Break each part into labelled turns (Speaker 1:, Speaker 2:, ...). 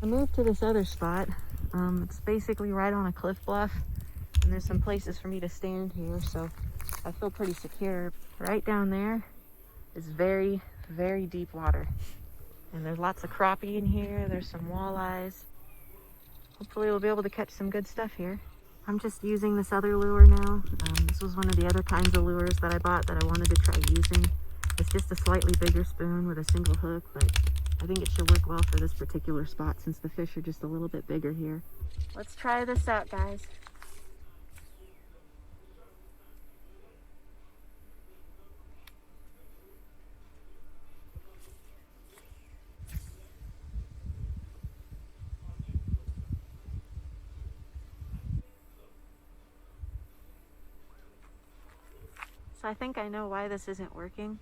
Speaker 1: I moved to this other spot. It's basically right on a cliff bluff, and there's some places for me to stand here, so I feel pretty secure. Right down there is very, very deep water, and there's lots of crappie in here. There's some walleyes. Hopefully we'll be able to catch some good stuff here. I'm just using this other lure now. This was one of the other kinds of lures that I bought that I wanted to try using. It's just a slightly bigger spoon with a single hook, but I think it should work well for this particular spot since the fish are just a little bit bigger here. Let's try this out, guys. So I think I know why this isn't working.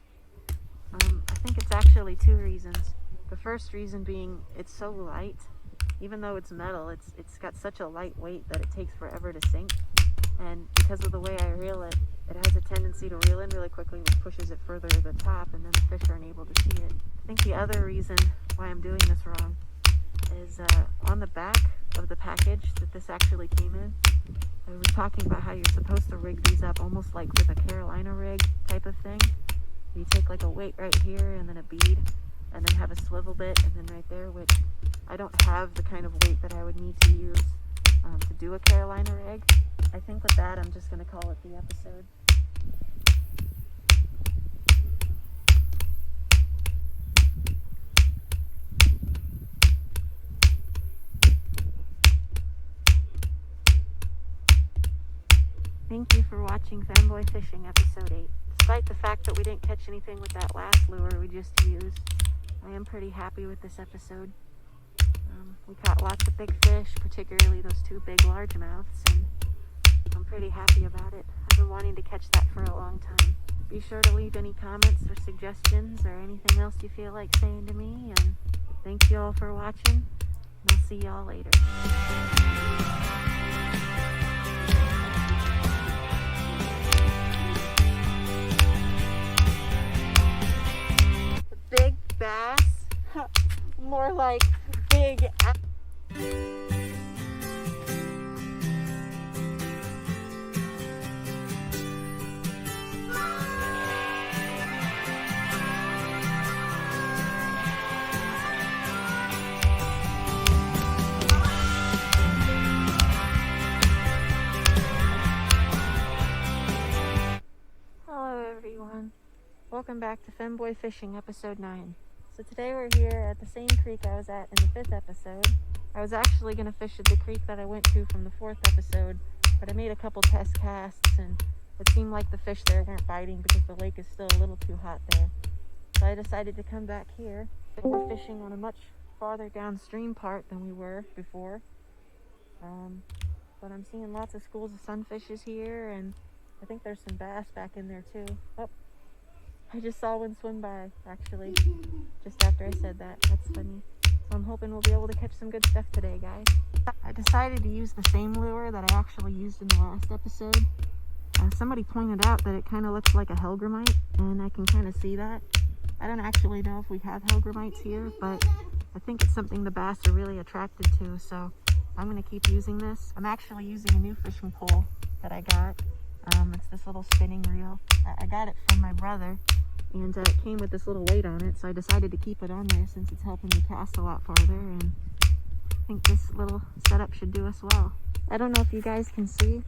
Speaker 1: I think it's actually two reasons. The first reason being it's so light. Even though it's metal, it's got such a light weight that it takes forever to sink. And because of the way I reel it, it has a tendency to reel in really quickly, which pushes it further to the top, and then the fish aren't able to see it. I think the other reason why I'm doing this wrong is on the back of the package that this actually came in, I was talking about how you're supposed to rig these up almost like with a Carolina rig type of thing. You take like a weight right here and then a bead and then have a swivel bit and then right there, which I don't have the kind of weight that I would need to use to do a Carolina rig. I think with that I'm just going to call it the episode. Thank you for watching Fanboy Fishing Episode 8. Despite the fact that we didn't catch anything with that last lure we just used, I am pretty happy with this episode. We caught lots of big fish, particularly those two big largemouths, and I'm pretty happy about it. I've been wanting to catch that for a long time. Be sure to leave any comments or suggestions or anything else you feel like saying to me, and thank you all for watching, and I'll see y'all later. Big bass, more like big. Hello everyone. Welcome back to Femboy Fishing Episode 9. So today we're here at the same creek I was at in the 5th episode. I was actually going to fish at the creek that I went to from the 4th episode, but I made a couple test casts and it seemed like the fish there weren't biting because the lake is still a little too hot there. So I decided to come back here. We're fishing on a much farther downstream part than we were before. But I'm seeing lots of schools of sunfishes here, and I think there's some bass back in there too. Oh, I just saw one swim by, actually, just after I said that. That's funny. So I'm hoping we'll be able to catch some good stuff today, guys. I decided to use the same lure that I actually used in the last episode. Somebody pointed out that it kind of looks like a hellgrammite, and I can kind of see that. I don't actually know if we have hellgrammites here, but I think it's something the bass are really attracted to, so I'm going to keep using this. I'm actually using a new fishing pole that I got. It's this little spinning reel. I got it from my brother, and it came with this little weight on it, so I decided to keep it on there since it's helping me cast a lot farther, and I think this little setup should do us well. I don't know if you guys can see,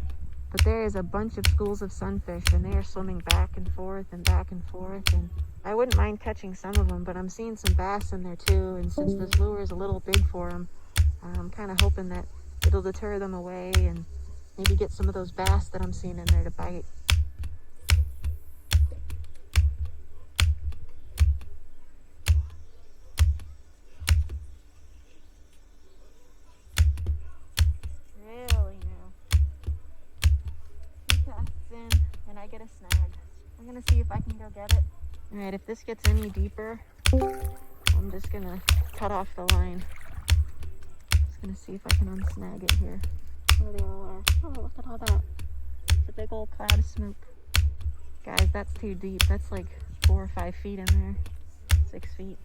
Speaker 1: but there is a bunch of schools of sunfish, and they are swimming back and forth, and I wouldn't mind catching some of them, but I'm seeing some bass in there too, and since this lure is a little big for them, I'm kind of hoping that it'll deter them away and maybe get some of those bass that I'm seeing in there to bite. Really now. He casts in and I get a snag. I'm gonna see if I can go get it. Alright, if this gets any deeper, I'm just gonna cut off the line. Just gonna see if I can unsnag it here. There they all are. Oh, look at all that. It's a big old cloud of smoke. Guys, that's too deep. That's like 4 or 5 feet in there. 6 feet.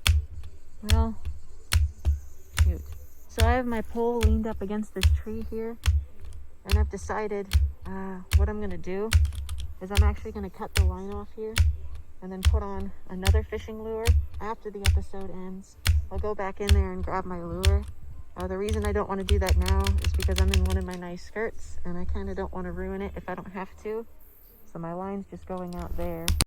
Speaker 1: Well, shoot. So I have my pole leaned up against this tree here, and I've decided what I'm gonna do is I'm actually gonna cut the line off here and then put on another fishing lure after the episode ends. I'll go back in there and grab my lure. The reason I don't want to do that now is because I'm in one of my nice skirts and I kind of don't want to ruin it if I don't have to. So my line's just going out there.